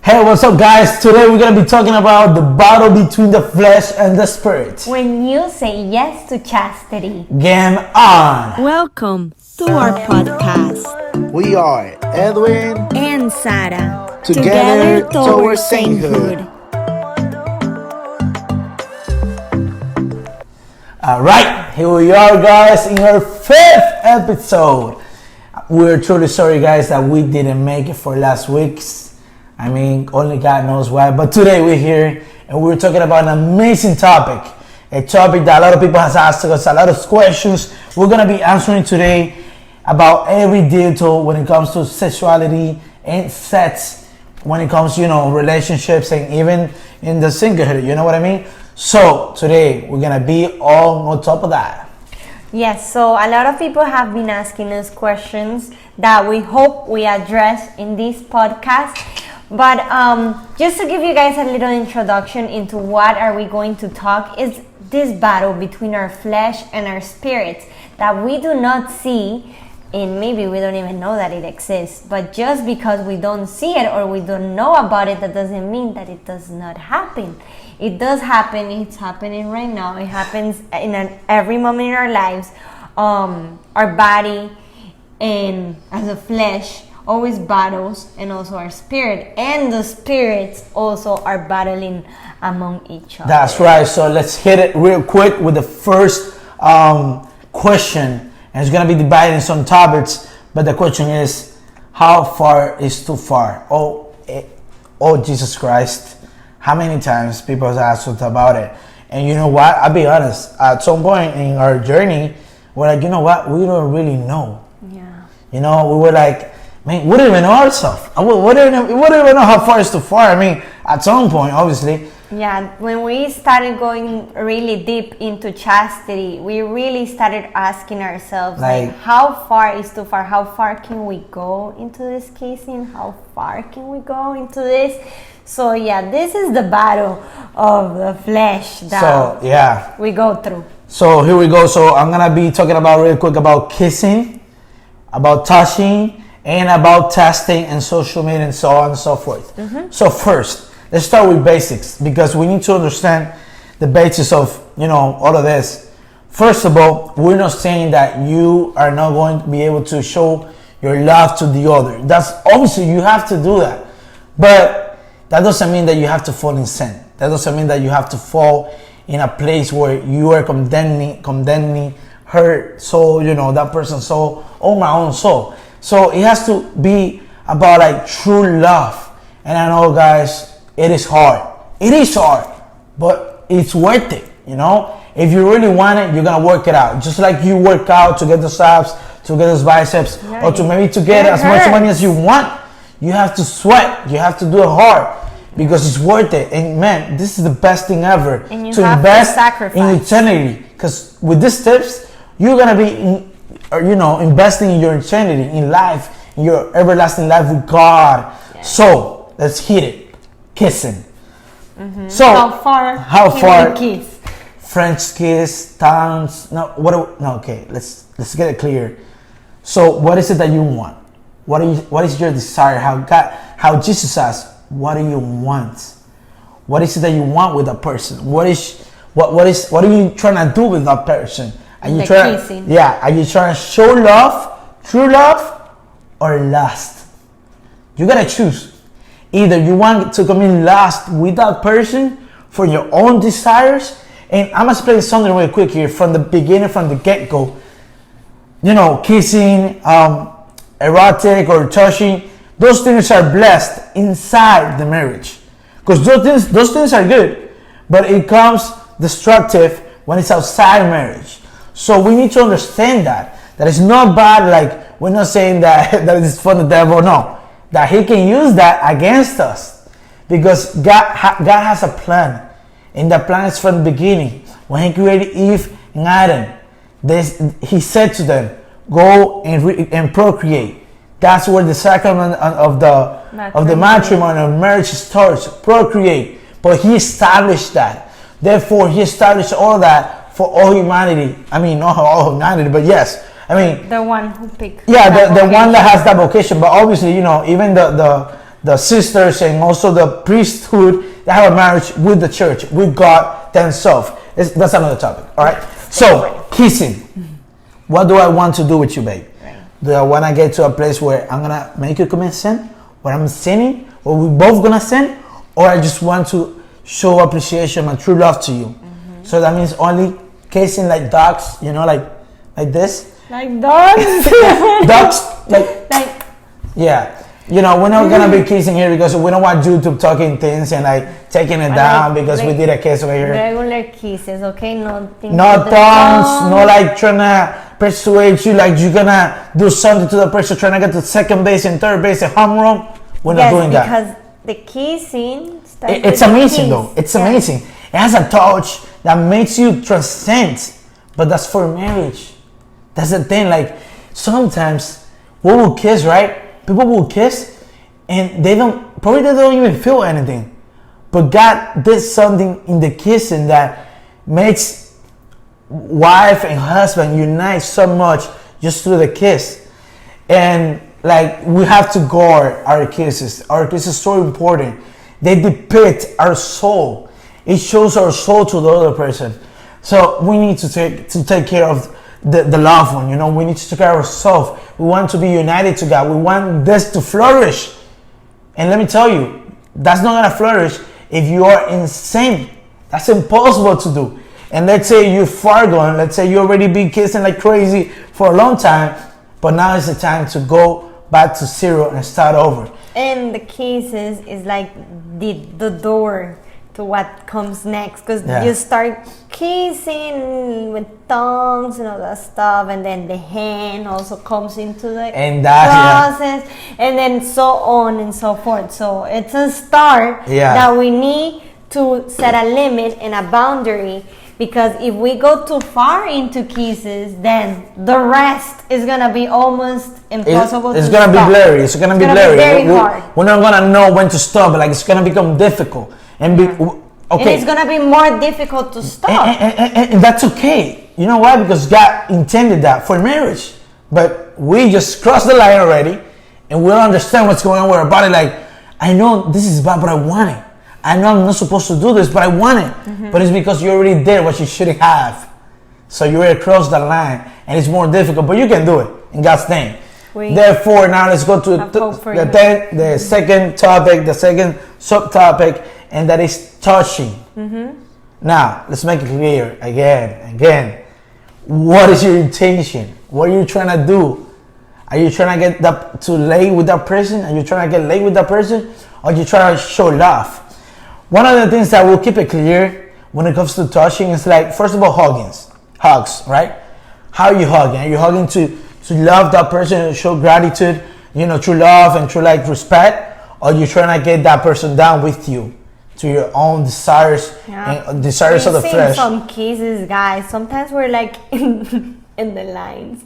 Hey, what's up, guys? Today we're gonna be talking about the battle between the flesh and the spirit. When you say yes to chastity. Game on! Welcome to our podcast. We are Edwin And Sara. Together towards Singlehood. Alright, here we are, guys, in our 5th episode. We're truly sorry, guys, that we didn't make it for last week's. I mean, only God knows why. But today we're here and we're talking about an amazing topic. A topic that a lot of people has asked us, a lot of questions. We're going to be answering today about every detail when it comes to sexuality and sex, when it comes to, relationships and even in the singlehood, you know what I mean? So today we're going to be all on top of that. Yes, so a lot of people have been asking us questions that we hope we address in this podcast. But just to give you guys a little introduction into what are we going to talk is this battle between our flesh and our spirits that we do not see, and maybe we don't even know that it exists. But just because we don't see it or we don't know about it, that doesn't mean that it does not happen. It does happen. It's happening right now. It happens in every moment in our lives. Our body and as a flesh always battles, and also our spirit, and the spirits also are battling among each other. That's right. So let's hit it real quick with the first question, and it's gonna be divided in some topics. But the question is, how far is too far? Oh, Jesus Christ! How many times people have asked us about it? And you know what? I'll be honest. At some point in our journey, we're like, you know what? We don't really know. Yeah. We were like, man, we don't even know ourselves. We don't even know how far is too far. I mean, at some point, obviously. Yeah, when we started going really deep into chastity, we really started asking ourselves, like how far is too far? How far can we go into this kissing? How far can we go into this? So yeah, this is the battle of the flesh that we go through. So here we go. So I'm gonna be talking about real quick about kissing, about touching, and about testing and social media and so on and so forth. Mm-hmm. So first, let's start with basics because we need to understand the basis of, all of this. First of all, we're not saying that you are not going to be able to show your love to the other. That's obviously you have to do that. But that doesn't mean that you have to fall in sin. That doesn't mean that you have to fall in a place where you are condemning her soul, that person's soul, or my own soul. So it has to be about like true love. And I know, guys, it is hard. It is hard, but it's worth it, If you really want it, you're going to work it out. Just like you work out to get those abs, to get those biceps, or to maybe to get as much money as you want. You have to sweat. You have to do it hard because it's worth it. And man, this is the best thing ever. And you have to sacrifice in eternity. Because with these tips, you're going to be investing in your eternity, in life, in your everlasting life with God. Yeah. So let's hit it. Kissing. Mm-hmm. So how far can we kiss? French kiss, tongues. Okay. Let's get it clear. So what is it that you want? What is your desire? How Jesus asked, what do you want? What is it that you want with a person? What are you trying to do with that person? Are you kissing. Are you trying to show love, true love, or lust? You gotta choose. Either you want to commit lust with that person for your own desires, and I'm explaining something real quick here from the beginning, from the get-go. Kissing, erotic or touching, those things are blessed inside the marriage, because those things are good, but it comes destructive when it's outside marriage. So we need to understand that it's not bad. Like, we're not saying that it's from the devil. No, that he can use that against us, because God has a plan, and the plan is from the beginning. When he created Eve and Adam, he said to them, "Go and procreate." That's where the sacrament of the matrimony of marriage starts. Procreate, but he established that. Therefore, he established all that for all humanity. I mean, not all humanity, but yes. I mean, the one who picked. Yeah, the one that has that vocation. But obviously, even the the sisters and also the priesthood that have a marriage with the church, with God themselves. That's another topic. All right. So kissing. What do I want to do with you, babe? Right. Do I want to get to a place where I'm gonna make you commit sin, where I'm sinning, or we both gonna sin, or I just want to show appreciation and true love to you? So that means only kissing like dogs, like this. Like dogs. Dogs, like yeah. We're not gonna be kissing here because we don't want you to talking things and like taking it down because we did a kiss over here. Regular kisses, okay? No tongues, no like trying to persuade you like you're gonna do something to the person trying to get to second base and third base and home run. We're not doing that. Because the kissing starts it's amazing though. It's amazing. It has a touch that makes you transcend, but that's for marriage. That's the thing. Like sometimes we will kiss, right? People will kiss and they don't even feel anything. But God did something in the kissing that makes wife and husband unite so much just through the kiss. And like we have to guard our kisses. Our kisses is so important. They depict our soul. It shows our soul to the other person. So we need to take care of the loved one. We need to take care of ourselves. We want to be united to God. We want this to flourish. And let me tell you, that's not gonna flourish if you are in sin. That's impossible to do. And let's say you're far gone. Let's say you already been kissing like crazy for a long time, but now is the time to go back to zero and start over. And the kisses is like the door to what comes next, because you start kissing with tongues and all that stuff, and then the hand also comes into the process, and then so on and so forth. So it's a start that we need to set a limit and a boundary, because if we go too far into kisses, then the rest is gonna be almost impossible. It's gonna be blurry. It's gonna be blurry. Very hard. We're not gonna know when to stop. Like it's gonna become difficult. And it's gonna be more difficult to stop. And that's okay. You know why? Because God intended that for marriage. But we just crossed the line already, and we don't understand what's going on with our body. Like, I know this is bad, but I want it. I know I'm not supposed to do this, but I want it. But it's because you already did what you shouldn't have. So you already crossed the line, and it's more difficult. But you can do it in God's name. Therefore, now let's go to the second topic, the second subtopic, and that is touching. Now, let's make it clear again. What is your intention? What are you trying to do? Are you trying to get to lay with that person? Are you trying to get laid with that person? Or are you trying to show love? One of the things that will keep it clear when it comes to touching is like, first of all, hugs, right? How are you hugging? Are you hugging to love that person, show gratitude, true love and true respect? Or are you trying to get that person down with you to your own desires and desires of the flesh? Some cases, guys, sometimes we're like in the lines.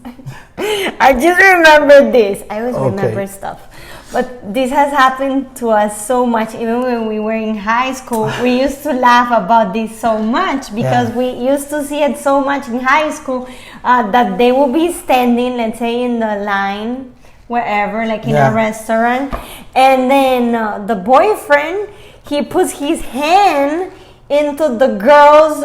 I just remember this. I always remember stuff. But this has happened to us so much. Even when we were in high school, we used to laugh about this so much because we used to see it so much in high school that they will be standing, let's say, in the line, wherever, like in a restaurant. And then the boyfriend, he puts his hand into the girl's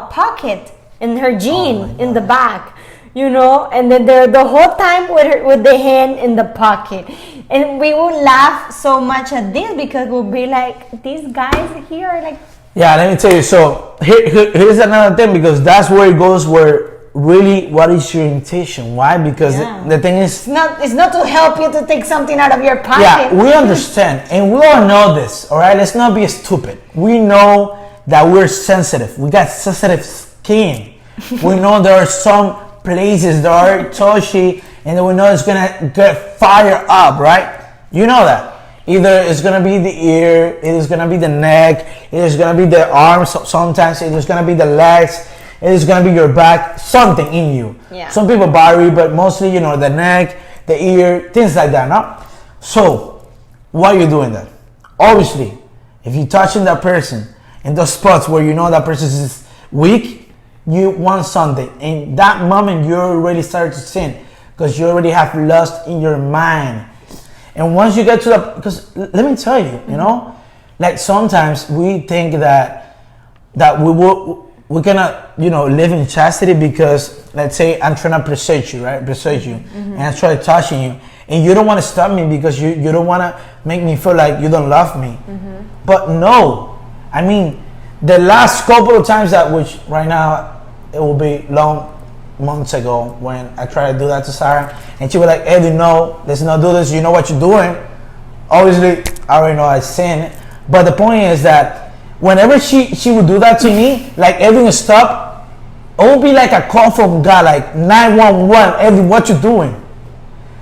pocket in her jean in the back, and then they're the whole time with the hand in the pocket. And we would laugh so much at this because we'll be like, these guys here are like... Yeah, let me tell you. So here's another thing, because that's where it goes, where really what is your intention? Why? Because the thing is... It's not to help you to take something out of your pocket. Yeah, we understand. And we all know this, all right? Let's not be stupid. We know that we're sensitive. We got sensitive skin. We know there are some places that are touchy, and then we know it's gonna get fired up, right? You know that. Either it's gonna be the ear, it is gonna be the neck, it is gonna be the arms, sometimes it is gonna be the legs, it is gonna be your back, something in you. Yeah. Some people vary, but mostly, the neck, the ear, things like that, no? So, why are you doing that? Obviously, if you're touching that person in those spots where you know that person is weak, you want something. In that moment, you already started to sin, because you already have lust in your mind. And once you get to the, because let me tell you, you know, like sometimes we think that we're gonna, you know, live in chastity because, let's say I'm trying to persuade you, right? Persuade you, and I try touching you, and you don't want to stop me because you don't want to make me feel like you don't love me. But no, I mean, the last couple of times that, which right now it will be long months ago, when I tried to do that to Sara, and she was like, Eddie, no, let's not do this. You know what you're doing. Obviously, I already know I sinned. But the point is that whenever she would do that to me, like everything would stop, it would be like a call from God, like 911, Eddie, what you doing?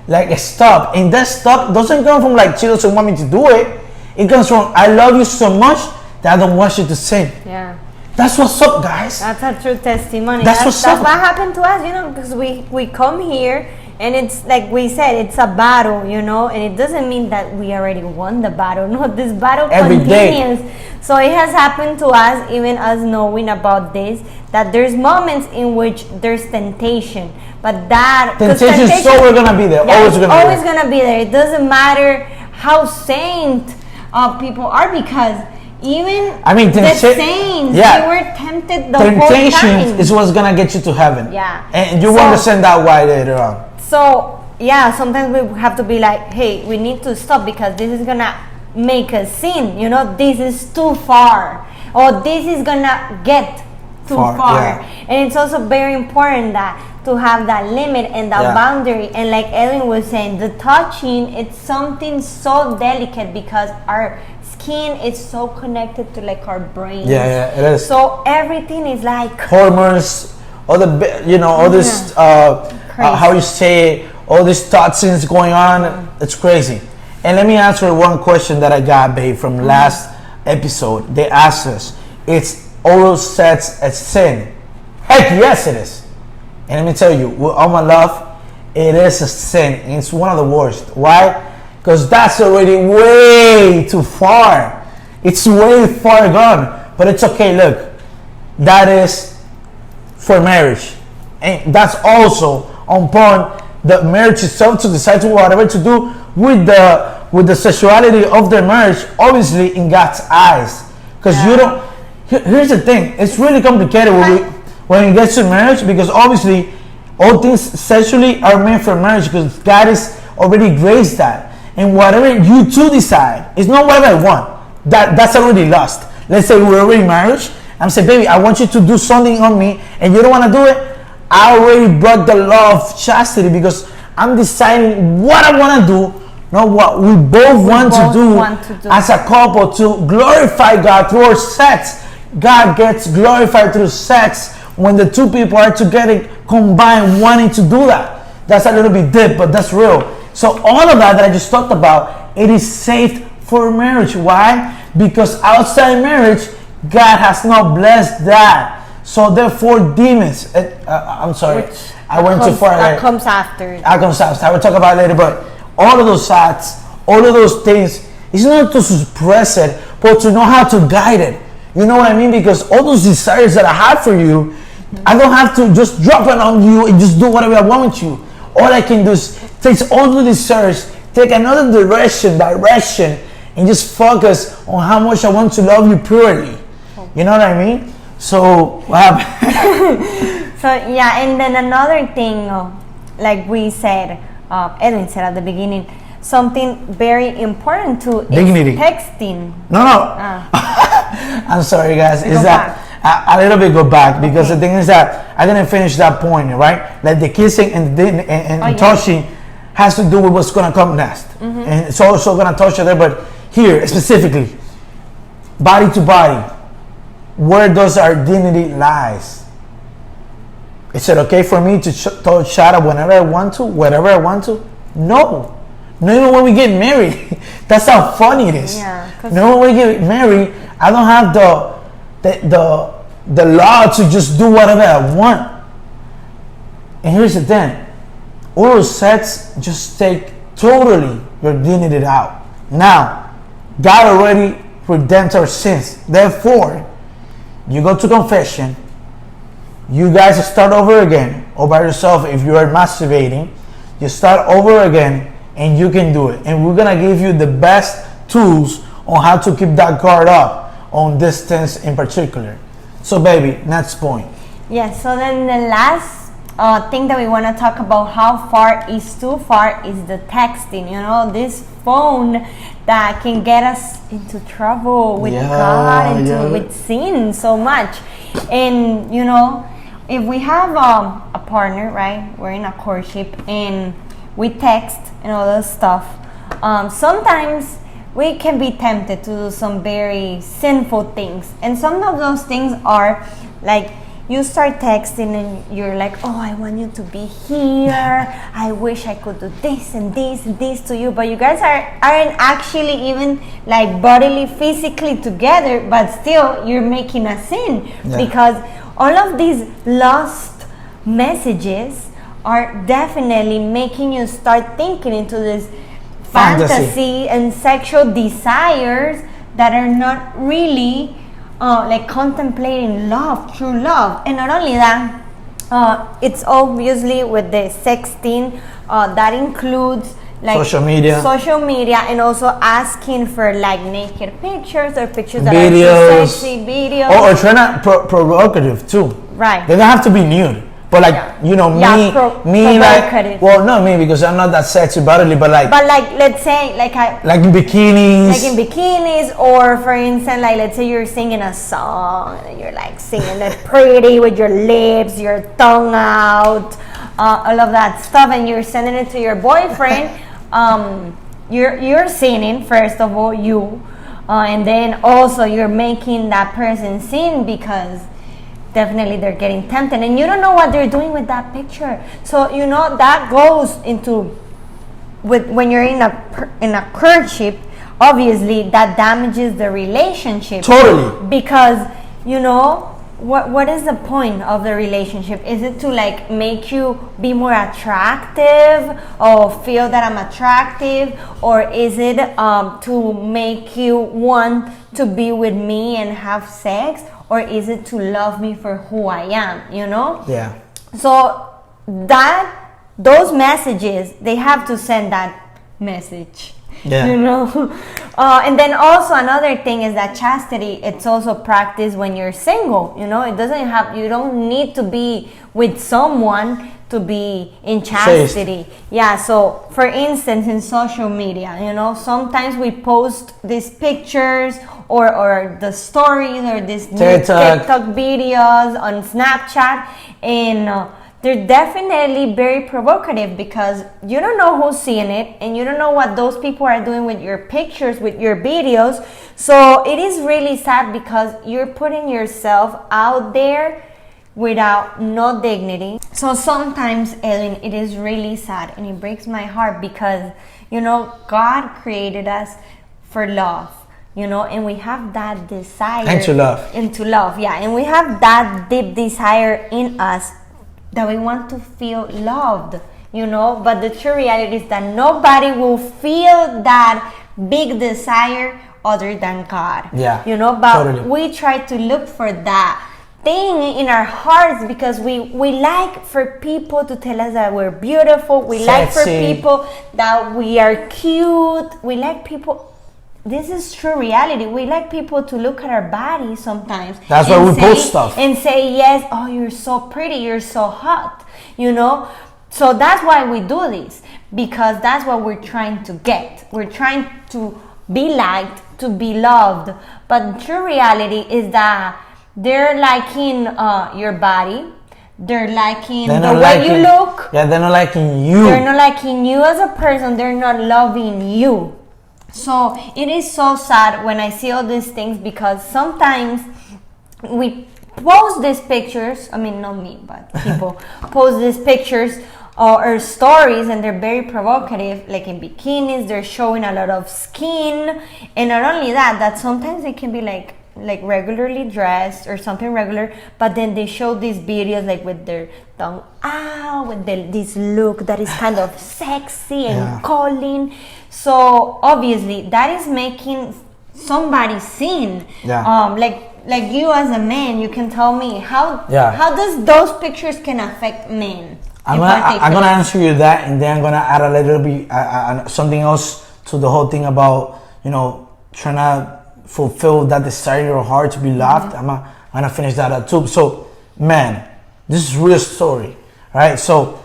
Like stop. And that stop doesn't come from like she doesn't want me to do it. It comes from I love you so much that I don't want you to sin. Yeah. That's what's up, guys. That's a true testimony. That's what's up. That's what happened to us, you know, because we come here and it's like we said, it's a battle, you know, and it doesn't mean that we already won the battle. No, this battle Every continues. day. So it has happened to us, even us knowing about this, that there's moments in which there's temptation. But that temptation is always gonna be there. Yeah, always gonna be there. It doesn't matter how saint people are, because even the saints, they were tempted the whole time. Temptation is what's gonna get you to heaven. Yeah. And you will understand that why later on. So yeah, sometimes we have to be like, hey, we need to stop because this is gonna make us sin. You know, this is too far, or this is gonna get too far. Yeah. And it's also very important that to have that limit and that boundary. And like Edwin was saying, the touching, it's something so delicate because our skin is so connected to like our brain. Yeah, it is. So everything is like hormones, all the, you know, all this how you say it, all these toxins going on. It's crazy. And let me answer one question that I got, babe, from last episode. They asked us, it's oral sex a sin? Heck yes, it is. And let me tell you, with all my love, it is a sin. And it's one of the worst. Why? Because that's already way too far. It's way far gone. But it's okay, look. That is for marriage. And that's also upon the marriage itself to decide to whatever to do with the sexuality of their marriage, obviously in God's eyes. Because you don't, here's the thing, it's really complicated when it gets to marriage, because obviously all things sexually are meant for marriage because God has already graced that. And whatever you two decide, it's not whatever I want. That's already lost. Let's say we're already married. I'm saying, baby, I want you to do something on me, and you don't want to do it. I already broke the law of chastity because I'm deciding what I want to do, not what we both want to do as a couple to glorify God through our sex. God gets glorified through sex when the two people are together, combined, wanting to do that. That's a little bit deep, but that's real. So all of that I just talked about, it is saved for marriage. Why? Because outside marriage, God has not blessed that. So therefore, demons. I'm sorry, I went too far. That comes after. I will talk about it later. But all of those acts, all of those things, it's not to suppress it, but to know how to guide it. You know what I mean? Because all those desires that I have for you, I don't have to just drop it on you and just do whatever I want with you. All I can do is take all the desires, take another direction, and just focus on how much I want to love you purely. You know what I mean? So what happened? So yeah, and then another thing, like we said, Edwin said at the beginning, something very important too dignity. Is texting. No. I'm sorry, guys. Is that a little bit go back because the thing is that I didn't finish that point, right? Like the kissing and touching has to do with what's gonna come next, and it's also gonna touch you there. But here specifically, body to body, where does our dignity lies? Is it okay for me to touch Sara whenever I want to, wherever I want to? No. Not even when we get married. That's how funny it is. Yeah. No, when we get married, I don't have the law to just do whatever I want. And here's the thing: oral sex just take totally your dignity out. Now, God already redeemed our sins. Therefore, you go to confession. You guys start over again, or by yourself if you are masturbating. You start over again. and you can do it. And we're gonna give you the best tools on how to keep that guard up on distance in particular. So baby, next point. Yes, so then the last thing that we want to talk about, how far is too far, is the texting. You know, this phone that can get us into trouble with God, with sin so much. And you know, if we have a partner, right, we're in a courtship and we text and all that stuff, sometimes we can be tempted to do some very sinful things. And some of those things are like, you start texting and you're like, oh, I want you to be here. I wish I could do this and this and this to you. But you guys aren't actually even like bodily, physically together, but still you're making a sin. Because all of these lost messages are definitely making you start thinking into this fantasy and sexual desires that are not really like contemplating love, true love. And not only that, it's obviously with the sexting, that includes like social media, and also asking for like naked pictures or pictures that videos, are too sexy, videos, or trying to provocative too. Right. They don't have to be nude. But like, you know, me like, well, not me, because I'm not that sexy bodily, but like, let's say like in bikinis, or for instance, like let's say you're singing a song and you're like singing it pretty with your lips, your tongue out, all of that stuff, and you're sending it to your boyfriend. You're sinning, first of all, and then also you're making that person sin, because definitely they're getting tempted and you don't know what they're doing with that picture. So you know that goes into when you're in a courtship, obviously that damages the relationship. Totally. Because you know what is the point of the relationship? Is it to like make you be more attractive or feel that I'm attractive, or is it to make you want to be with me and have sex? Or is it to love me for who I am, you know? Yeah. So those messages, they have to send that message, you know? And then also another thing is that chastity, it's also practiced when you're single, you know? You don't need to be with someone to be in chastity. Yeah, so for instance, in social media, you know, sometimes we post these pictures or the stories or these TikTok videos on Snapchat, and they're definitely very provocative because you don't know who's seeing it and you don't know what those people are doing with your pictures, with your videos. So it is really sad because you're putting yourself out there without no dignity. So sometimes, Edwin, it is really sad and it breaks my heart because, you know, God created us for love, you know, and we have that desire. And to love. And we have that deep desire in us that we want to feel loved, you know, but the true reality is that nobody will feel that big desire other than God. Yeah, you know, but totally. We try to look for that thing in our hearts because we like for people to tell us that we're beautiful. We like for people that we are cute. We like people. This is true reality. We like people to look at our bodies sometimes. That's why we post stuff. And say, yes, oh, you're so pretty, you're so hot, you know? So that's why we do this, because that's what we're trying to get. We're trying to be liked, to be loved. But the true reality is that they're liking your body. They're liking the way you look. Yeah, they're not liking you. They're not liking you as a person. They're not loving you. So it is so sad when I see all these things because sometimes we post these pictures. I mean, not me, but people post these pictures or stories, and they're very provocative, like in bikinis. They're showing a lot of skin, and not only that sometimes they can be like regularly dressed or something regular, but then they show these videos like with their tongue out, with this look that is kind of sexy and calling. So obviously that is making somebody sin. Like you as a man, you can tell me how does those pictures can affect men? I'm gonna answer you that, and then I'm gonna add a little bit something else to the whole thing about trying to fulfill that desire in your heart to be loved. I'm gonna finish that up too. So, man, this is a real story, right? So,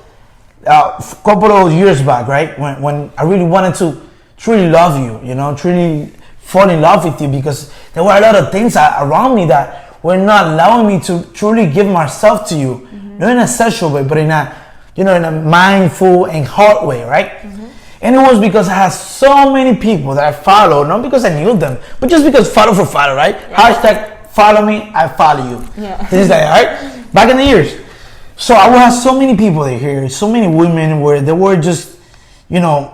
a couple of years back, right, when I really wanted to truly love you, truly fall in love with you, because there were a lot of things around me that were not allowing me to truly give myself to you, not in a sexual way, but in a mindful and heart way, right? And it was because I had so many people that I followed, not because I knew them, but just because follow for follow, right? Yeah. Hashtag follow me, I follow you. Yeah. Things like that, right? Back in the years. So I would have so many people here, so many women where they were just,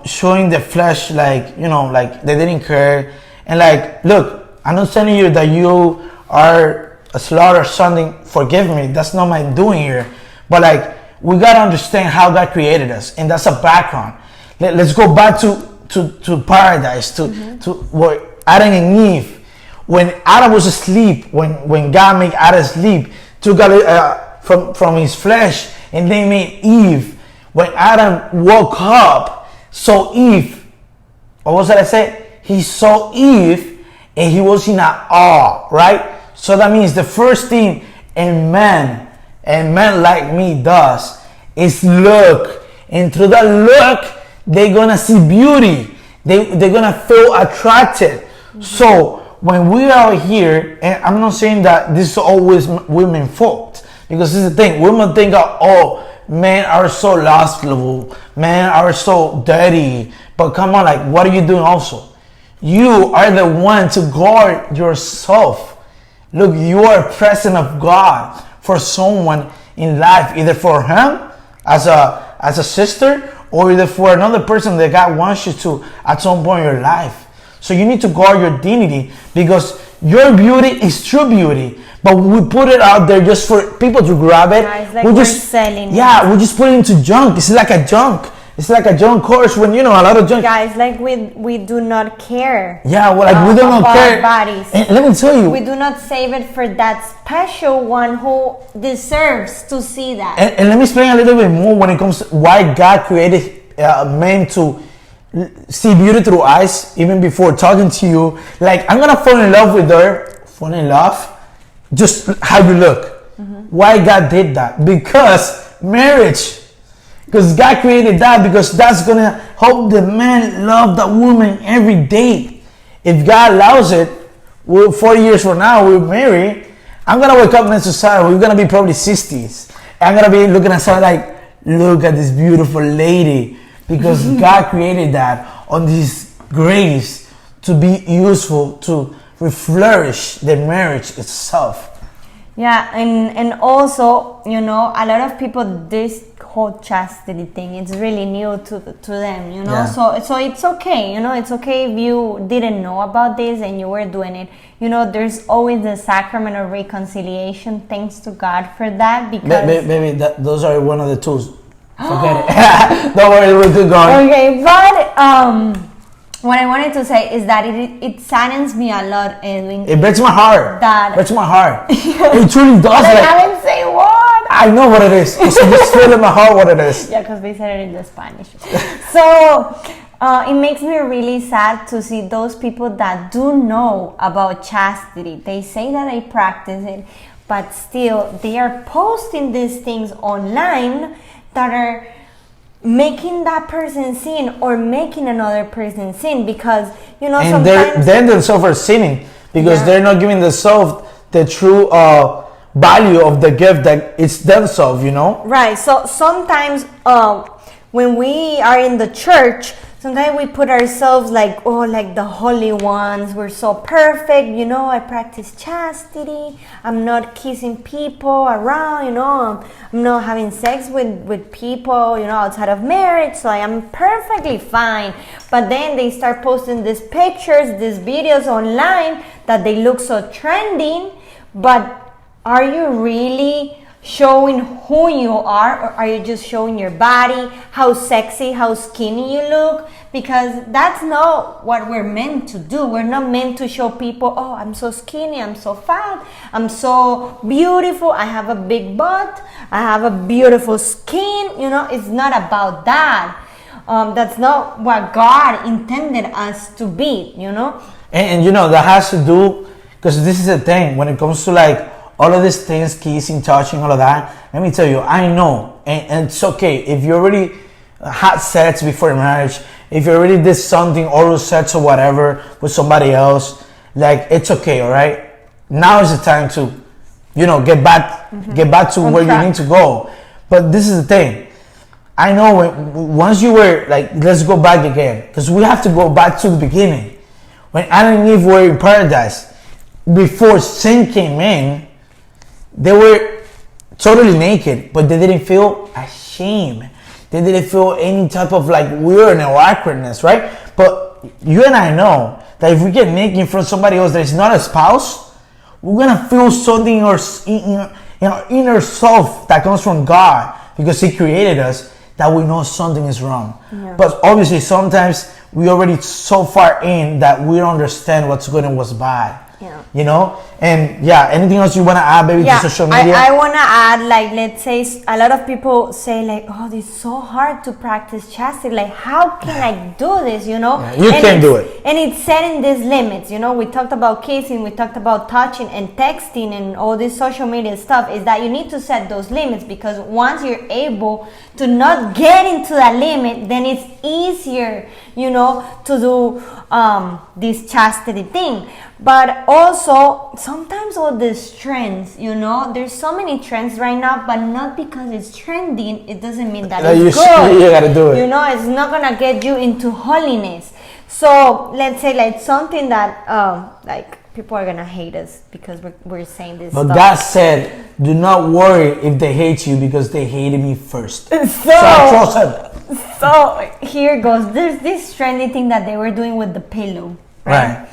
showing their flesh like they didn't care. And like, look, I'm not telling you that you are a slut or something. Forgive me. That's not my doing here. But like, we got to understand how God created us. And that's a background. Let's go back to paradise, to what Adam and Eve. When Adam was asleep, when God made Adam sleep, took from his flesh, and they made Eve. When Adam woke up, saw Eve. What was that I said? He saw Eve, and he was in awe, right? So that means the first thing a man like me does is look, and through that look, they're gonna see beauty. They're gonna feel attracted. So when we are here, and I'm not saying that this is always women's fault, because this is the thing. Women think, men are so lustful, men are so dirty. But come on, like, what are you doing also? You are the one to guard yourself. Look, you are a present of God for someone in life, either for him as a sister, or either for another person that God wants you to at some point in your life. So you need to guard your dignity, because your beauty is true beauty. But we put it out there just for people to grab it. Yeah, it's like we're selling it. Yeah, we just put it into junk. It's like a junk. It's like a junk course when a lot of junk. Guys, like we do not care. Yeah, well, like we do not care. Our bodies. And let me tell you, we do not save it for that special one who deserves to see that. And let me explain a little bit more when it comes to why God created men to see beauty through eyes, even before talking to you. Like, I'm gonna fall in love with her. Fall in love. Just how you look. Why God did that? Because marriage. Because God created that, because that's gonna help the man love that woman every day. If God allows it, 40 years from now we'll marry. I'm gonna wake up next to Sara. We're gonna be probably 60s. I'm gonna be looking at Sara like, look at this beautiful lady, because God created that on this grace to be useful to flourish the marriage itself. Yeah, and also, a lot of people, this whole chastity thing, it's really new to them, Yeah. So it's okay, it's okay if you didn't know about this and you were doing it. There's always the sacrament of reconciliation. Thanks to God for that, because Maybe those are one of the tools. Forget it. Don't worry, we're good going. Okay, but what I wanted to say is that it saddens me a lot, Edwin. It breaks my heart. Breaks my heart. It truly does. I haven't said what. I know what it is. So just feel in my heart what it is. Yeah, because they said it in the Spanish. So it makes me really sad to see those people that do know about chastity. They say that they practice it, but still they are posting these things online that are making that person sin or making another person sin, because and sometimes then themselves are sinning, because they're not giving themselves the true value of the gift that it's themselves, right. So sometimes when we are in the church, sometimes we put ourselves like the holy ones. We're so perfect, I practice chastity. I'm not kissing people around, I'm not having sex with people, outside of marriage, so I am perfectly fine. But then they start posting these pictures, these videos online that they look so trending. But are you really showing who you are, or are you just showing your body, how sexy, how skinny you look? because that's not what we're meant to do. We're not meant to show people, oh, I'm so skinny, I'm so fat, I'm so beautiful, I have a big butt, I have a beautiful skin. It's not about that. That's not what God intended us to be. And that has to do, because this is the thing when it comes to like all of these things, kissing, touching, all of that. Let me tell you, I know, and it's okay if you already had sex before marriage, if you already did something, oral sex or whatever with somebody else, like it's okay, all right. Now is the time to, get back to where you need to go. But this is the thing. I know once you were like, let's go back again, because we have to go back to the beginning. When Adam and Eve were in paradise, before sin came in, they were totally naked, but they didn't feel ashamed. They didn't feel any type of like weird or awkwardness, right? But you and I know that if we get naked in front of somebody else that is not a spouse, we're gonna feel something in our inner self that comes from God, because He created us, that we know something is wrong. Yeah. But obviously sometimes we already so far in that we don't understand what's good and what's bad. Yeah. And anything else you want to add, baby, to social media? I want to add, like, let's say a lot of people say like, oh, it's so hard to practice chastity, like how can I do this, you can do it, and it's setting these limits. We talked about kissing, we talked about touching and texting and all this social media stuff, is that you need to set those limits, because once you're able to not get into that limit, then it's easier to do this chastity thing. But also sometimes all these trends, there's so many trends right now, but not because it's trending, it doesn't mean that it's good. You gotta do it. It's not gonna get you into holiness. So let's say like something that like people are gonna hate us because we're saying this. But stuff. God said, do not worry if they hate you, because they hated me first. So here goes. There's this trendy thing that they were doing with the pillow, right?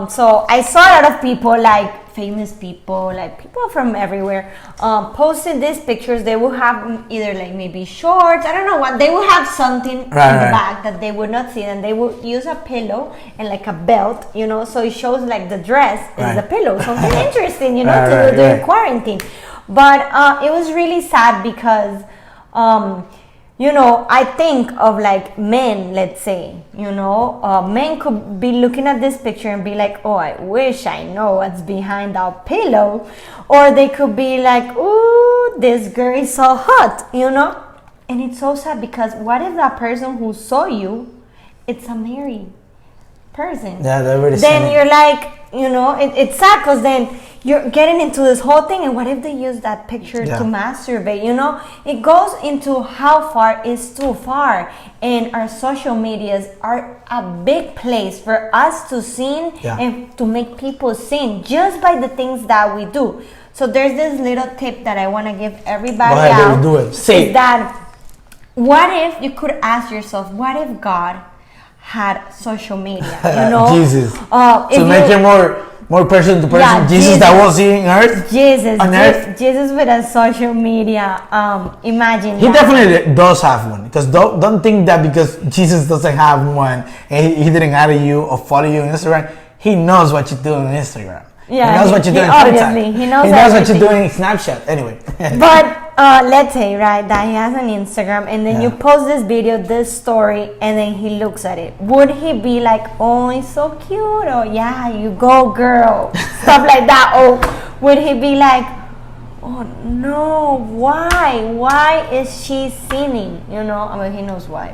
So I saw a lot of people, like famous people, like people from everywhere, posting these pictures. They will have either like maybe shorts, I don't know what, they will have something in the back that they would not see, and they will use a pillow and like a belt, so it shows like the dress is the pillow, something interesting, to do during quarantine. But it was really sad because I think of like men, let's say, men could be looking at this picture and be like, oh, I wish I know what's behind that pillow. Or they could be like, ooh, this girl is so hot, And it's so sad, because what if that person who saw you, it's a married person? Yeah, they're really then you're like, it's sad, because then you're getting into this whole thing, and what if they use that picture to masturbate? It goes into how far is too far, and our social medias are a big place for us to sin and to make people sin just by the things that we do. So there's this little tip that I want to give everybody out. Do it. Say is that what if you could ask yourself, what if God had social media? Jesus. To make it more person to person, Jesus that was in earth. Jesus with a social media. Imagine he definitely does have one, because don't think that because Jesus doesn't have one and he didn't add you or follow you on Instagram, he knows what you're doing on Instagram. Yeah, he knows what you're doing. Obviously, he knows what you're doing in Snapchat. Anyway, but let's say that he has an Instagram, and then you post this video, this story, and then he looks at it. Would he be like, "Oh, it's so cute," or "Yeah, you go, girl," stuff like that, or would he be like, "Oh no, why? Why is she sinning?" He knows why,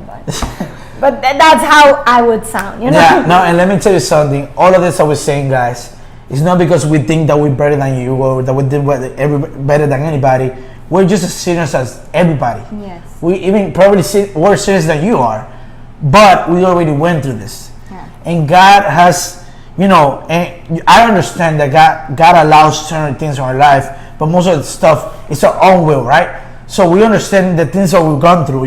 but that's how I would sound. Yeah. No, and let me tell you something. All of this I was saying, guys, it's not because we think that we're better than you or that we did better than anybody. We're just as sinners as everybody. Yes. We even probably worse sinners than you are, but we already went through this. Yeah. And God has, and I understand that God allows certain things in our life, but most of the stuff is our own will, right? So we understand the things that we've gone through,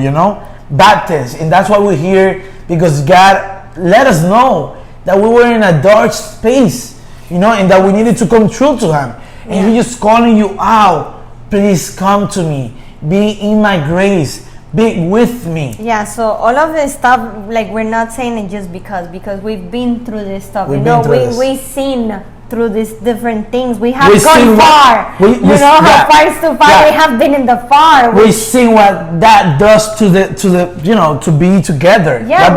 bad things, and that's why we're here, because God let us know that we were in a dark space, and that we needed to come true to Him, and He's just calling you out. Please come to me. Be in my grace. be with me. Yeah, so all of this stuff, like, we're not saying it just because we've been through this stuff. We've you been know, through this. we've seen through these different things. We have We've seen gone far. what- you know how far is too far. Yeah. We have been in the far. We've seen what that does to the you know, to be together. Yeah,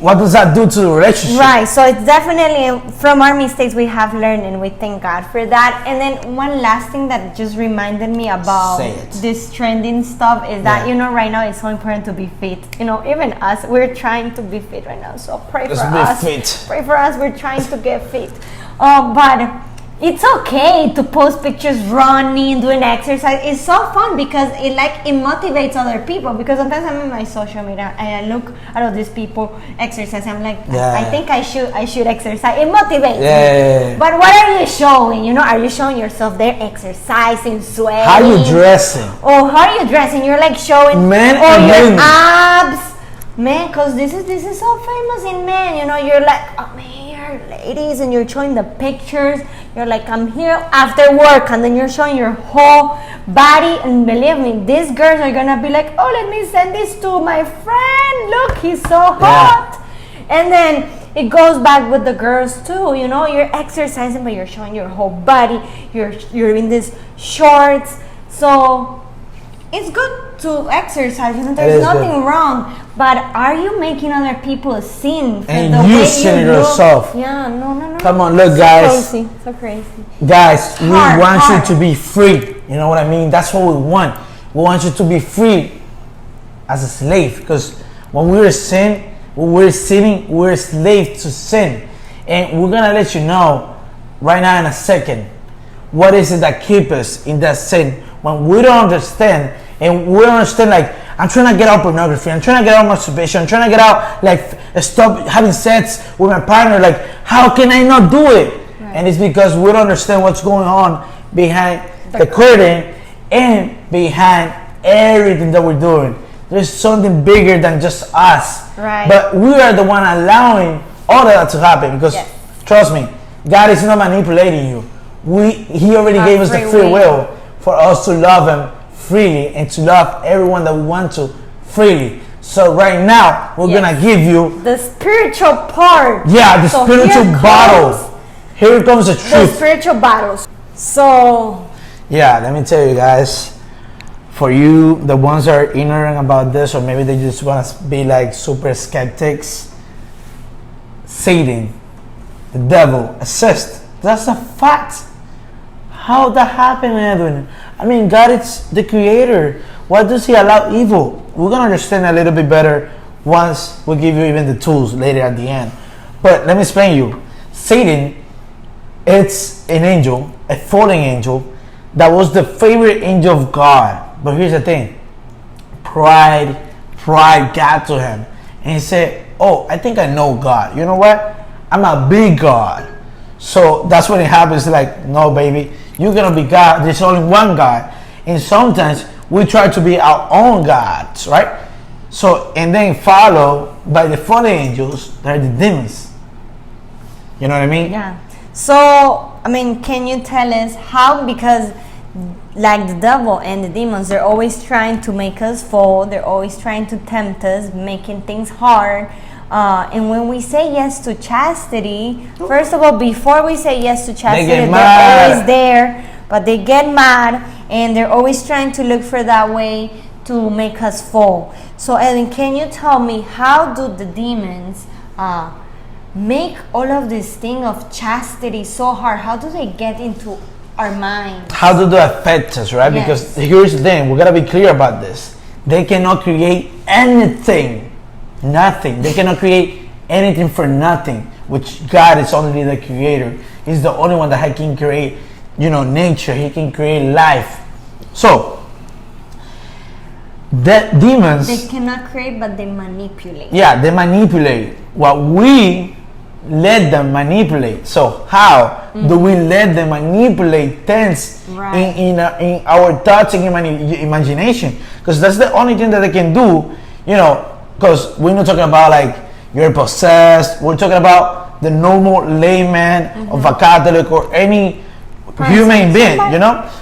What does that do to the relationship? Right, so it's definitely from our mistakes we have learned, and we thank God for that. And then one last thing that just reminded me about Say it. this trending stuff is that, Yeah. you know, right now it's so important to be fit. You know, even us, we're trying to be fit right now. So pray Let's for be us. fit. Pray for us. We're trying to get fit. But it's okay to post pictures running, doing exercise. It's so fun because it motivates other people. Because sometimes I'm on my social media and I look at all these people exercise. I'm like, Yeah. I think I should exercise. It motivates Yeah. me. But what are you showing? You know, are you showing yourself there exercising, sweating? How you dressing? Oh, how are you dressing? You're like showing Men all and your women. abs. Man, because this is so famous in men. You know, you're like, oh, I'm here, ladies, and you're showing the pictures. You're like, I'm here after work, and then you're showing your whole body. And believe me, these girls are gonna be like, oh, let me send this to my friend. Look, he's so hot. And then it goes back with the girls too. You know, you're exercising, but you're showing your whole body. You're in these shorts. So it's good to exercise. You know, It there's is nothing good. wrong. But are you making other people sin for And the you way sin you look? yourself. Yeah, no. Come on, look, guys. So crazy. Guys, we Hard, want hard. you to be free. You know what I mean? That's what we want. We want you to be free as a slave. Because when we're sinning, we're slaves to sin. And we're gonna let you know right now in a second what is it that keeps us in that sin. When we don't understand, and we don't understand, like, I'm trying to get out pornography, I'm trying to get out masturbation, I'm trying to get out, like, stop having sex with my partner, like, how can I not do it? Right. And it's because we don't understand what's going on behind the curtain and behind everything that we're doing. There's something bigger than just us. Right. But we are the one allowing all of that to happen, because Yes. trust me, God is not manipulating you. He already Our gave us the free free will. will for us to love Him freely and to love everyone that we want to freely. So right now, we're Yes. gonna give you, The spiritual part. the So spiritual here battle. comes Here comes the The truth. spiritual battles. So Yeah, let me tell you guys, for you, the ones that are ignorant about this, or maybe they just want to be like super skeptics, Satan, the devil, assists. That's a fact. How that happened, Edwin? I mean, God is the creator. Why does He allow evil? We're going to understand a little bit better once we give you even the tools later at the end. But let me explain you. Satan, it's an angel, a fallen angel, that was the favorite angel of God. But here's the thing. Pride got to him. And he said, oh, I think I know God. You know what? I'm a big God. So that's when it happens. Like, no, baby, you're going to be God. There's only one God. And sometimes we try to be our own gods, right? So, and then followed by the fallen angels, that are the demons. You know what I mean? yeah. So I mean, can you tell us how? Because like the devil and the demons, they're always trying to make us fall. They're always trying to tempt us, making things hard. And when we say yes to chastity, first of all, before we say yes to chastity, get they're mad. always there, but they get mad, and they're always trying to look for that way to make us fall. So Edwin, can you tell me, how do the demons make all of this thing of chastity so hard? How do they get into our minds? How do they affect us, right? Yes. Because here's the thing, we gotta be clear about this. They cannot create anything, nothing. They cannot create anything for nothing, which God is only the creator. He's the only one that can create, nature. He can create life. So, the demons, They cannot create, but they manipulate. they manipulate what we let them manipulate. So how do we let them manipulate things Right. in our thoughts and imagination? Because that's the only thing that they can do. Because we're not talking about like you're possessed. We're talking about the normal layman of a Catholic or any human being.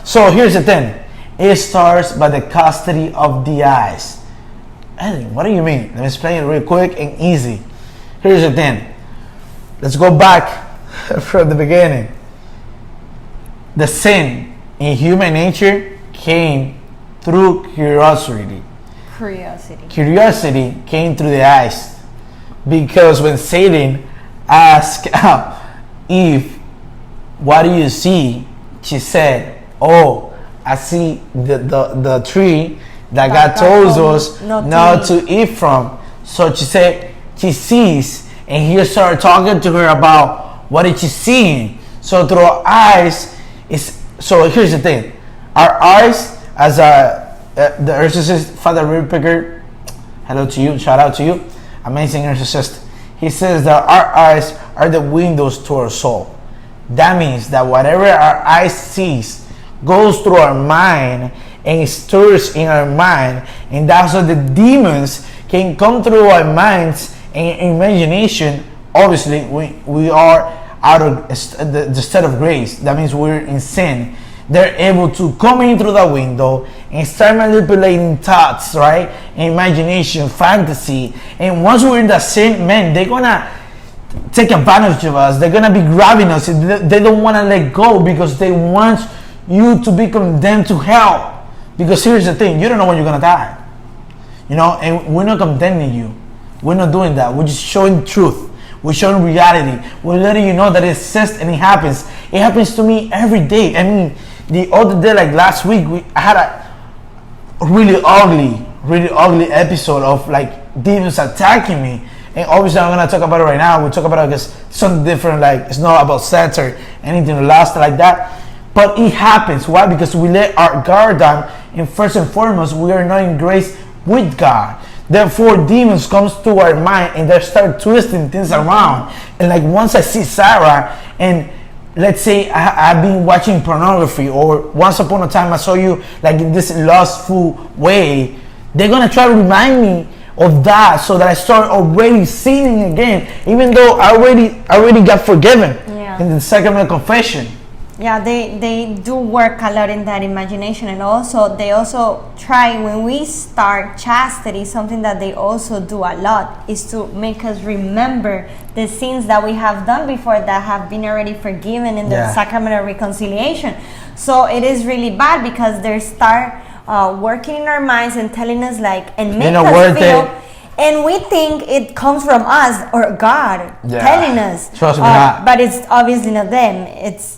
So here's the thing. It starts by the custody of the eyes. Edwin, what do you mean? Let me explain it real quick and easy. Here's the thing. Let's go back from the beginning. The sin in human nature came through curiosity. Curiosity came through the eyes. Because when Satan asked Eve, what do you see? She said, oh, I see the tree that God told us not to eat from. So she said she sees, and he started talking to her about what is she seeing. So through our eyes, so here's the thing. Our eyes, as the exorcist, Father Rippicker, hello to you, shout out to you, amazing exorcist. He says that our eyes are the windows to our soul. That means that whatever our eyes sees goes through our mind and stirs in our mind, and that's how the demons can come through our minds and imagination. Obviously, we are out of the state of grace. That means we're in sin. They're able to come in through the window and start manipulating thoughts, right? Imagination, fantasy. And once we're in the sin, man, they're gonna take advantage of us. They're gonna be grabbing us. They don't want to let go because they want you to be condemned to hell. Because here's the thing, you don't know when you're gonna die. And we're not condemning you. We're not doing that. We're just showing truth. We're showing reality. We're letting you know that it exists and it happens. It happens to me every day. I mean, the other day, like last week, I had a really ugly episode of like demons attacking me. And obviously I'm gonna talk about it right now. We'll talk about it because something different, like it's not about sex or anything last like that. But it happens. Why? Because we let our guard down, and first and foremost, we are not in grace with God. Therefore, demons comes to our mind and they start twisting things around. And like once I see Sara, and let's say I've been watching pornography, or once upon a time I saw you like in this lustful way, they're gonna try to remind me of that, so that I start already sinning again, even though I already got forgiven in the sacrament of confession. Yeah, they do work a lot in that imagination, and they also try, when we start chastity, something that they also do a lot is to make us remember the sins that we have done before that have been already forgiven in the sacrament of reconciliation. So it is really bad because they start working in our minds and telling us and make us feel. And we think it comes from us or God telling us. Trust me, not. But it's obviously not them. It's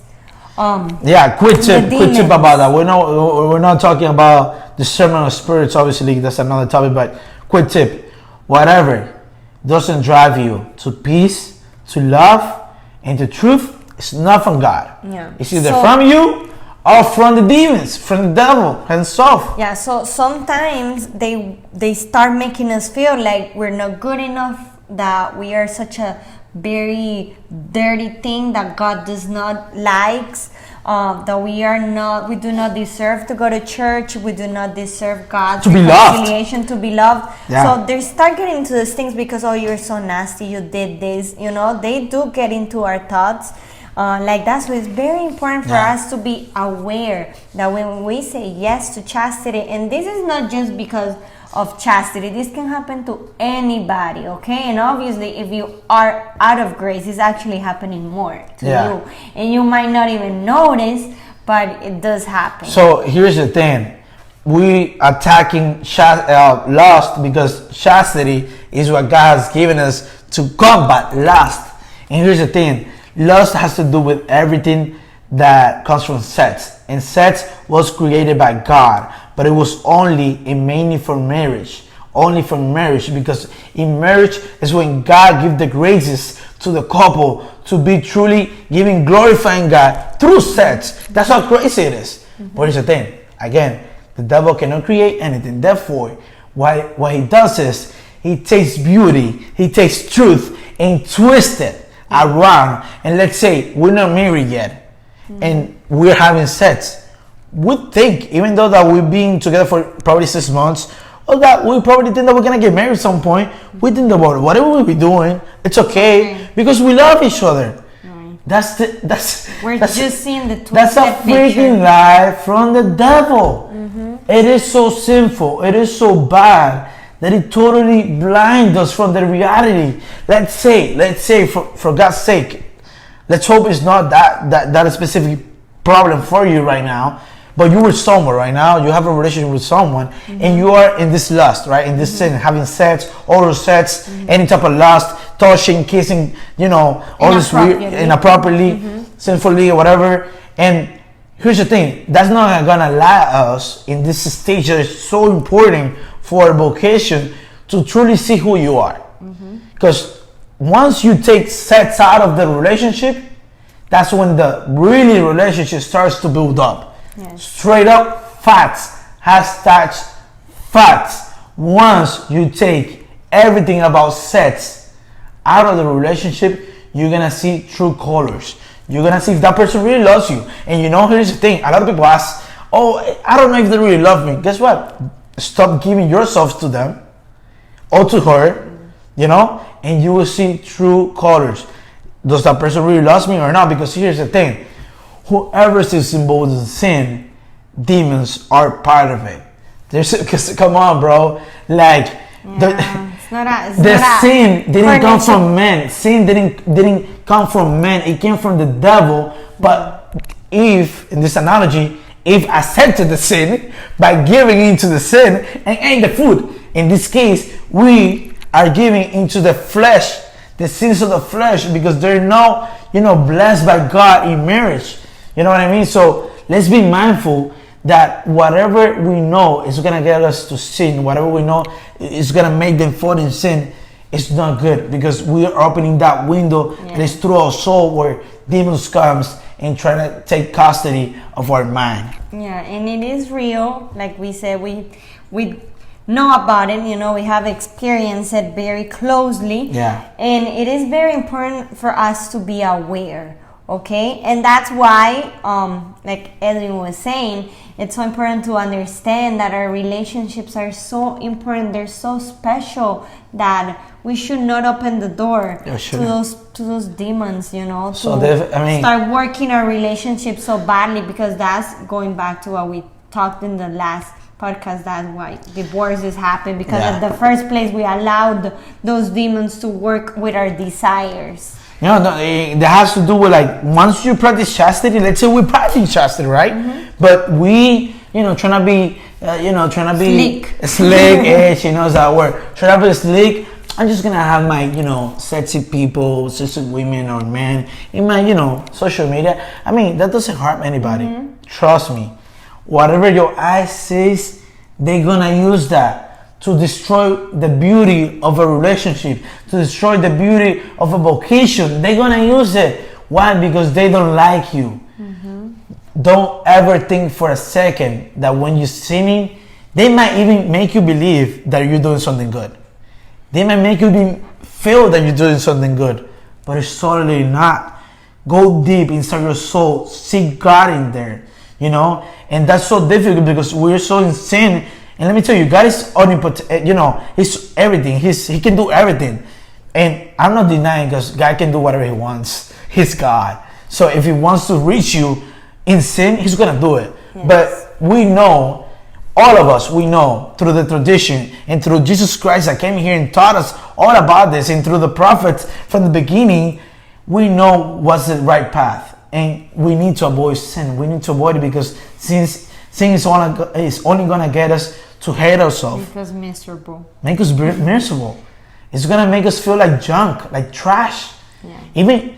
quick tip about that. We're not talking about discernment of spirits. Obviously, that's another topic. But quick tip: whatever doesn't drive you to peace, to love, and to truth, it's not from God. Yeah, it's either from you or from the demons, from the devil himself. Yeah. So sometimes they start making us feel like we're not good enough, that we are such a very dirty thing that God does not likes, that we do not deserve to go to church, we do not deserve God's reconciliation, to be loved. So they start getting into these things because, oh, you're so nasty, you did this, they do get into our thoughts like that. So it's very important for us to be aware that when we say yes to chastity, and this is not just because of chastity, this can happen to anybody, okay? And obviously if you are out of grace, it's actually happening more to you, and you might not even notice, but it does happen. So here's the thing, we attacking lust because chastity is what God has given us to combat lust. And here's the thing, lust has to do with everything that comes from sex, and sex was created by God, but it was only and mainly for marriage. Only for marriage, because in marriage is when God gives the graces to the couple to be truly giving, glorifying God through sex. That's how crazy it is. But here's the thing, again, the devil cannot create anything. Therefore, what he does is he takes beauty, he takes truth and twists it around. And let's say we're not married yet, and we're having sex. We think, even though that we've been together for probably 6 months, or that we probably think that we're gonna get married at some point, we think about it. Whatever we be doing, it's okay because we love each other. We're just seeing the twisted that's a freaking picture. lie from the devil. It is so sinful, it is so bad that it totally blinds us from the reality. Let's say for God's sake, let's hope it's not that specific problem for you right now, but you were somewhere right now, you have a relationship with someone, and you are in this lust, right? In this sin, having sex, oral sex, any type of lust, touching, kissing, all this weird, inappropriately, sinfully, or whatever. And here's the thing, that's not gonna allow us in this stage that is so important for a vocation to truly see who you are. Because once you take sex out of the relationship, that's when the really relationship starts to build up. Yes. Straight up facts. Hashtag facts. Once you take everything about sex out of the relationship, you're gonna see true colors. You're gonna see if that person really loves you. And here's the thing, a lot of people ask, oh, I don't know if they really love me. Guess what? Stop giving yourself to them or to her, and you will see true colors. Does that person really love me or not? Because here's the thing, whoever is involved in sin, demons are part of it. Because come on, bro, sin didn't come from men. Sin didn't come from men. It came from the devil. But Eve, in this analogy, Eve accepted the sin by giving into the sin and ate the food. In this case, we are giving into the flesh, the sins of the flesh, because they're not, blessed by God in marriage. You know what I mean? So let's be mindful that whatever we know is going to get us to sin, whatever we know is going to make them fall in sin, it's not good, because we are opening that window that is through our soul where demons comes and try to take custody of our mind. Yeah, and it is real. Like we said, we know about it, we have experienced it very closely. Yeah. And it is very important for us to be aware. Okay, and that's why, like Edwin was saying, it's so important to understand that our relationships are so important. They're so special that we should not open the door to those demons. Start working our relationships so badly, because that's going back to what we talked in the last podcast. That's why divorces happen, because at the first place we allowed those demons to work with our desires. That has to do with, once you practice chastity, let's say we practice chastity, right? But we, trying to be slick, edge, is that word. Trying to be slick. I'm just gonna have my, sexy people, sexy women or men in my, social media. I mean, that doesn't harm anybody. Trust me. Whatever your eye sees, they're gonna use that to destroy the beauty of a relationship, to destroy the beauty of a vocation. They're gonna use it. Why? Because they don't like you. Don't ever think for a second that when you're sinning, they might even make you believe that you're doing something good. They might make you feel that you're doing something good, but it's totally not. Go deep inside your soul, seek God in there, and that's so difficult because we're so in sin. And let me tell you, God is omnipotent, He's everything. He can do everything. And I'm not denying, because God can do whatever He wants. He's God. So if He wants to reach you in sin, He's going to do it. Yes. But we know, all of us, we know through the tradition and through Jesus Christ that came here and taught us all about this, and through the prophets from the beginning, we know what's the right path. And we need to avoid sin. We need to avoid it, because sin is only going to get us to hate ourselves. Make us miserable. Make us miserable. It's going to make us feel like junk, like trash. Yeah. Even,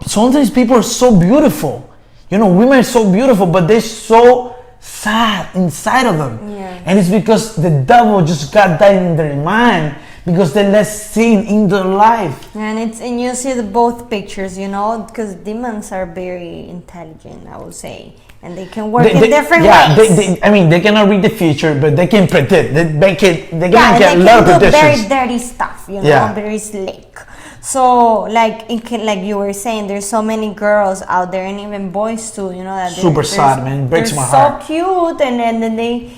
sometimes people are so beautiful. Women are so beautiful, but they're so sad inside of them. Yeah. And it's because the devil just got that in their mind, because they let sin in their life. And you see both pictures, because demons are very intelligent, I would say. And they can work in different ways. They cannot read the future, but they can predict. They can get a lot of predictions. Very dirty stuff, very slick. So, like you were saying, there's so many girls out there, and even boys too, that super sad, man. Breaks my heart. So cute, and then they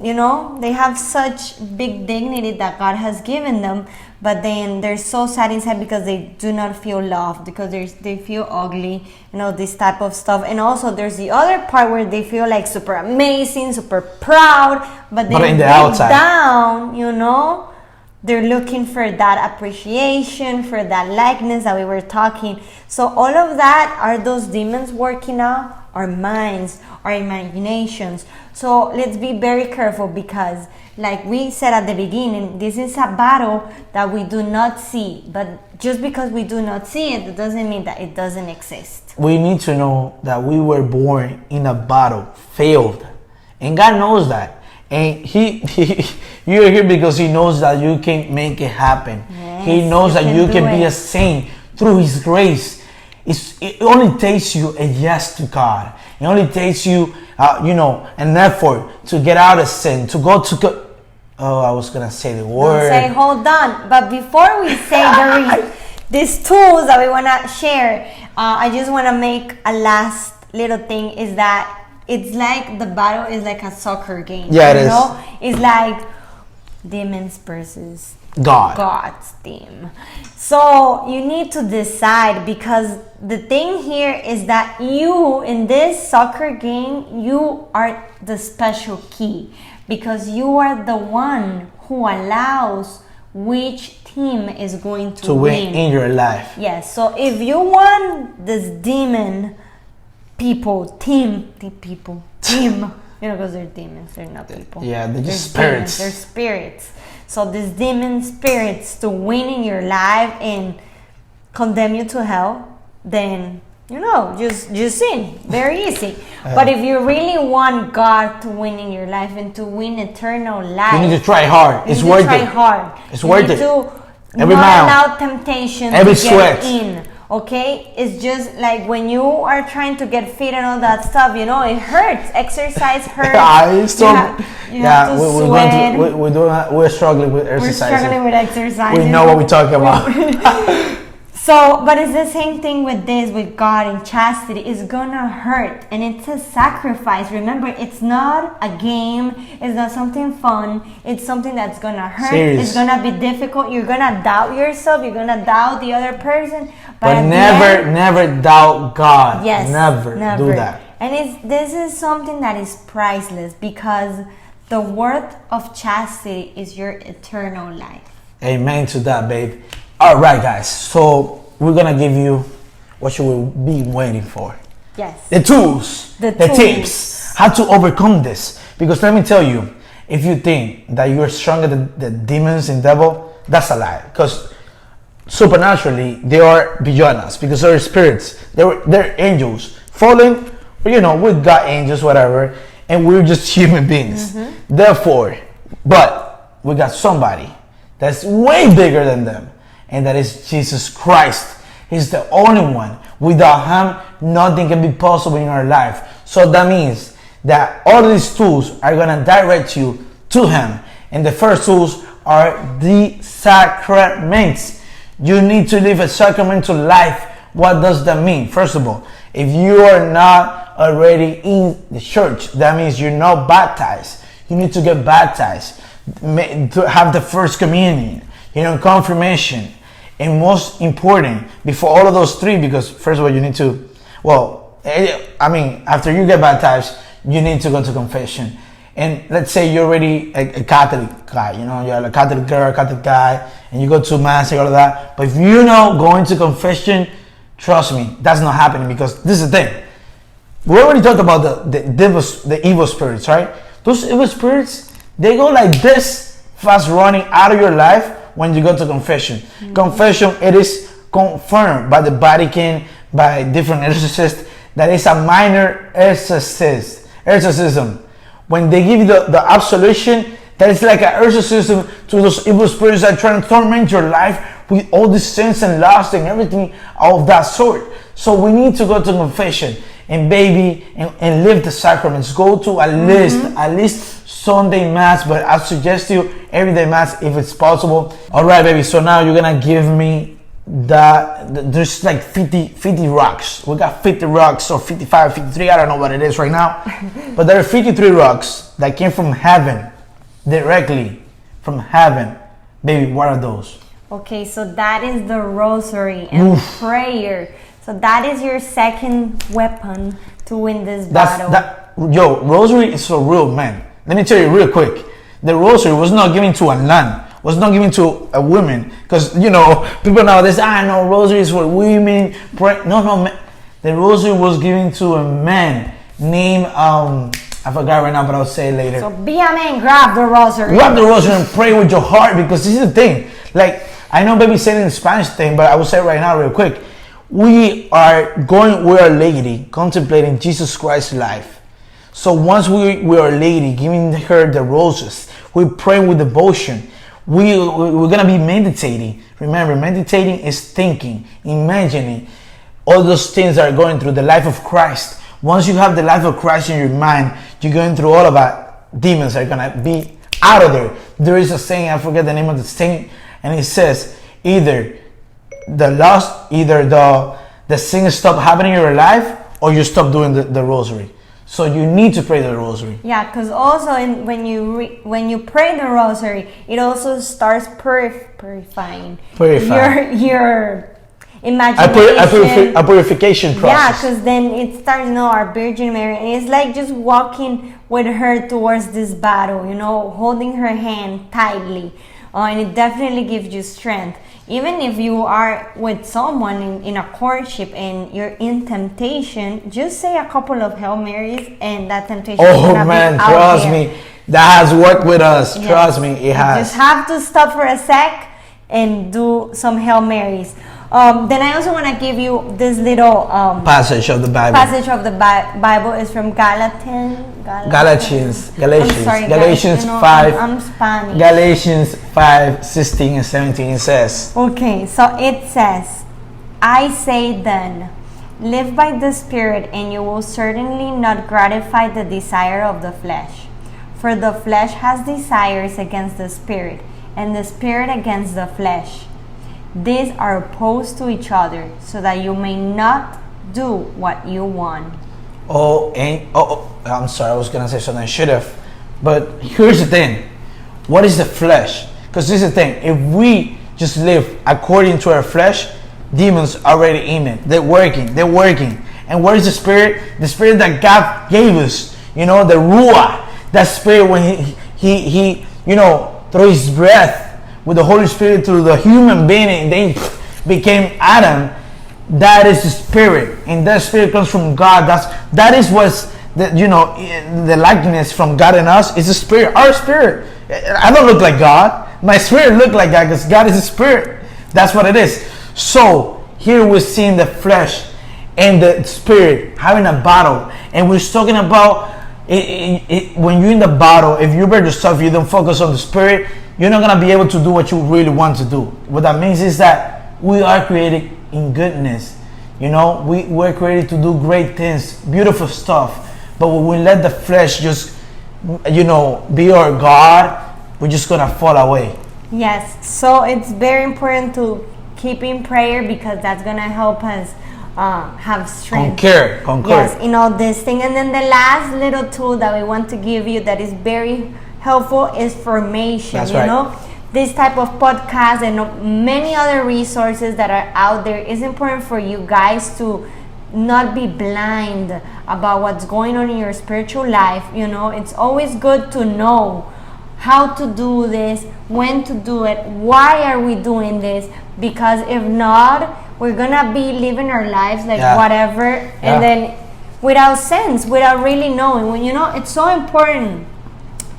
they have such big dignity that God has given them, but then they're so sad inside because they do not feel loved, because they feel ugly, this type of stuff. And also there's the other part where they feel like super amazing, super proud, but then in the deep outside down, they're looking for that appreciation, for that likeness that we were talking. So all of that are those demons working out our minds, our imaginations. So let's be very careful, because like we said at the beginning, this is a battle that we do not see. But just because we do not see it, it doesn't mean that it doesn't exist. We need to know that we were born in a battle, failed. And God knows that. And he you're here because he knows that you can make it happen. Yes, he knows that you can be a saint through his grace. It only takes you a yes to God. It only takes you, an effort to get out of sin, to go to God. Oh, I was gonna say the word. Don't say, hold on. But before we say these tools that we wanna share, I just wanna make a last little thing. Is that it's like the battle is like a soccer game. Yeah, it is. It's like demons versus God's team. So you need to decide, because the thing here is that you, in this soccer game, you are the special key, because you are the one who allows which team is going to win in your life. Yes. So if you want this demon team, because they're demons, they're not people. Yeah, they're just spirits. They're spirits. So these demon spirits to win in your life and condemn you to hell, then just sin. Very easy. But if you really want God to win in your life and to win eternal life, you need to try hard. It's worth it. Try hard. It's worth it. Every mile. Allow temptation every to sweat. Get in. Okay, it's just like when you are trying to get fit and all that stuff, it hurts. Exercise hurts. We're struggling with exercise. We're struggling with exercise. We know what we're talking about. So, but it's the same thing with this, with God and chastity. It's gonna hurt, and it's a sacrifice. Remember, it's not a game. It's not something fun. It's something that's gonna hurt. Serious. It's gonna be difficult. You're gonna doubt yourself. You're gonna doubt the other person. But never doubt God. Yes, never do that. And this is something that is priceless, because the worth of chastity is your eternal life. Amen to that, babe. All right, guys. So we're gonna give you what you will be waiting for. Yes. The tools, the tips, how to overcome this. Because let me tell you, if you think that you're stronger than the demons and devil, that's a lie. Because supernaturally, they are beyond us. Because they're spirits. They're angels, fallen. We've got angels, whatever, and we're just human beings. Mm-hmm. Therefore, but we got somebody that's way bigger than them. And that is Jesus Christ. He's the only one. Without him, nothing can be possible in our life. So that means that all these tools are going to direct you to him. And the first tools are the sacraments. You need to live a sacramental life. What does that mean? First of all, if you are not already in the church, that means you're not baptized. You need to get baptized, to have the first communion, confirmation. And most important, before all of those three, because first of all, you need to, after you get baptized, you need to go to confession. And let's say you're already a Catholic guy, you're a Catholic girl, a Catholic guy, and you go to mass and all of that. But if you're not going to confession, trust me, that's not happening, because this is the thing. We already talked about the evil spirits, right? Those evil spirits, they go like this, fast running out of your life when you go to confession. Mm-hmm. Confession, it is confirmed by the Vatican, by different exorcists, that is a minor exorcism. When they give you the absolution, that is like an exorcism to those evil spirits that try to torment your life with all the sins and lust and everything of that sort. So we need to go to confession and and live the sacraments. Go to at least Sunday mass, but I suggest you everyday mass if it's possible. All right, baby. So now you're gonna give me there's like 50 rocks. We got 50 rocks or 55, 53. I don't know what it is right now. But there are 53 rocks that came from heaven, directly from heaven. Baby, what are those? Okay, so that is the rosary and prayer. So that is your second weapon to win this battle. Rosary is for real, man. Let me tell you real quick. The rosary was not given to a nun. Was not given to a woman. Because, people nowadays, no, rosary is for women. No, man. The rosary was given to a man named, I forgot right now, but I'll say it later. So be a man, grab the rosary. Grab the rosary and pray with your heart, because this is the thing. Like, I know baby said it in the Spanish thing, but I will say it right now real quick. We are going with Our Lady, contemplating Jesus Christ's life. So once we Our Lady, giving her the roses, we pray with devotion. We're going to be meditating. Remember, meditating is thinking, imagining all those things that are going through the life of Christ. Once you have the life of Christ in your mind, you're going through all of that. Demons are going to be out of there. There is a saying, I forget the name of the saying, and it says, either the sin stop happening in your life, or you stop doing the rosary. So you need to pray the rosary. Yeah, because also when you pray the rosary, it also starts purifying your imagination. A purification process. Yeah, because then it starts, our Virgin Mary, and it's like just walking with her towards this battle, holding her hand tightly. And it definitely gives you strength. Even if you are with someone in a courtship and you're in temptation, just say a couple of Hail Marys and that temptation is gonna be out trust there. me, that has worked with us. Yes. Trust me, it has. You just have to stop for a sec and do some Hail Marys. Then I also want to give you this little passage of the Bible. Passage of the Bible is from Galatians. Galatians 5. I'm Spanish. Galatians 5, 16 and 17 it says. Okay, so it says, I say then, live by the Spirit, and you will certainly not gratify the desire of the flesh. For the flesh has desires against the Spirit, and the Spirit against the flesh. These are opposed to each other, so that you may not do what you want. I'm sorry, I was gonna say something I should have. But here's the thing. What is the flesh? Because this is the thing. If we just live according to our flesh, demons already in it. They're working. And where is the Spirit? The Spirit that God gave us. The Ruah. That Spirit when he through His breath with the Holy Spirit through the human being, and they became Adam. That is the Spirit, and that Spirit comes from God. That is what's the likeness from God in us is the Spirit. Our spirit. I don't look like God. My spirit look like God because God is a spirit. That's what it is. So here we're seeing the flesh and the spirit having a battle, and we're talking about when you're in the battle. If you burn yourself, you don't focus on the spirit, you're not gonna be able to do what you really want to do. What that means is that we are created in goodness. We're created to do great things, beautiful stuff. But when we let the flesh just, be our God, we're just gonna fall away. Yes. So it's very important to keep in prayer, because that's gonna help us have strength. Conquer. Yes, in all this thing. And then the last little tool that we want to give you that is very helpful is formation. That's right. This type of podcast and many other resources that are out there, is important for you guys to not be blind about what's going on in your spiritual life. It's always good to know how to do this, when to do it, why are we doing this, because if not, we're gonna be living our lives like whatever, and then without sense, without really knowing. It's so important.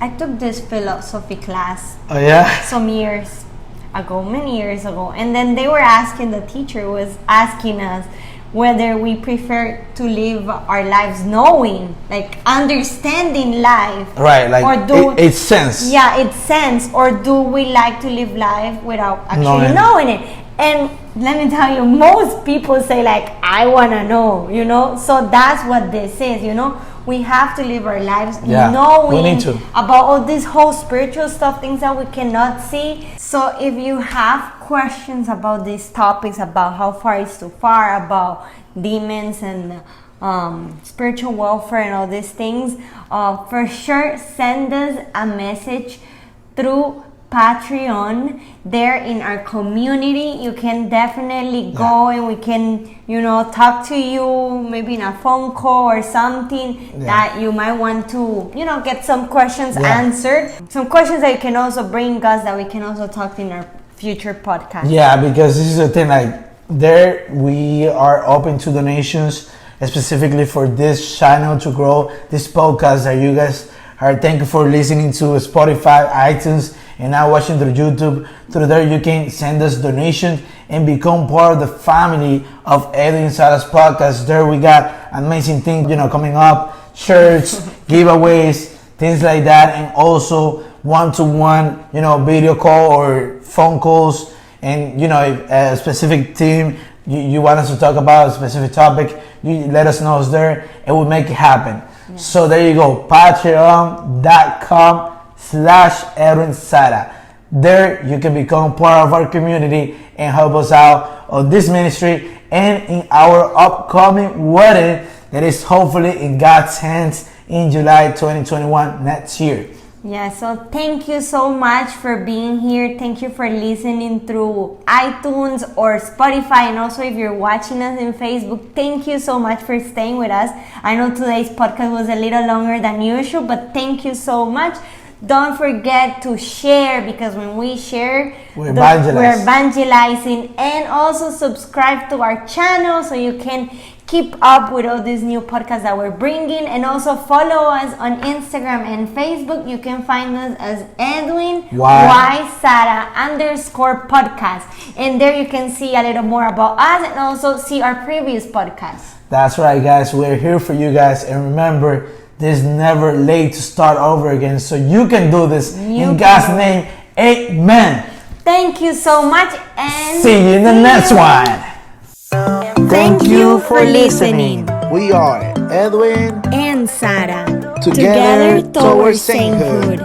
I took this philosophy class many years ago, and then they were asking, the teacher was asking us whether we prefer to live our lives knowing, like understanding life, right? Like, or it's sense. Yeah, it's sense. Or do we like to live life without actually knowing it? And let me tell you, most people say like, I want to know, you know. So that's what this is, you know. We have to live our lives knowing we need to. about all this whole spiritual stuff, things that we cannot see. So if you have questions about these topics, about how far is too far, about demons and spiritual welfare and all these things, for sure send us a message through Patreon. There in our community, you can definitely go and we can, you know, talk to you maybe in a phone call or something that you might want to, you know, get some questions answered. Some questions that you can also bring us that we can also talk in our future podcast. Yeah, because this is the thing, like there we are open to donations specifically for this channel to grow, this podcast that you guys are. Thank you for listening to Spotify, iTunes, and now watching through YouTube. Through there you can send us donations and become part of the family of Edwin and Sara's podcast. There we got amazing things, you know, coming up, shirts, giveaways, things like that, and also one-to-one, you know, video call or phone calls. And you know, if a specific team you want us to talk about, a specific topic, you let us know it's there and we'll make it happen. So there you go, patreon.com/Edwin Sara. There you can become part of our community and help us out on this ministry and in our upcoming wedding that is hopefully in God's hands in July 2021 next year. Yeah, so thank you so much for being here. Thank you for listening through iTunes or Spotify, and also if you're watching us in Facebook, thank you so much for staying with us. I know today's podcast was a little longer than usual, but thank you so much. Don't forget to share, because when we share, we're evangelizing. And also subscribe to our channel so you can keep up with all these new podcasts that we're bringing. And also follow us on Instagram and Facebook. You can find us as Edwin Y Sara _podcast. And there you can see a little more about us and also see our previous podcasts. That's right, guys. We're here for you guys. And remember, there's never late to start over again. So you can do this in God's name. Amen. Thank you so much, and see you in the next one. Thank you for listening. We are Edwin And Sara. Together towards sainthood.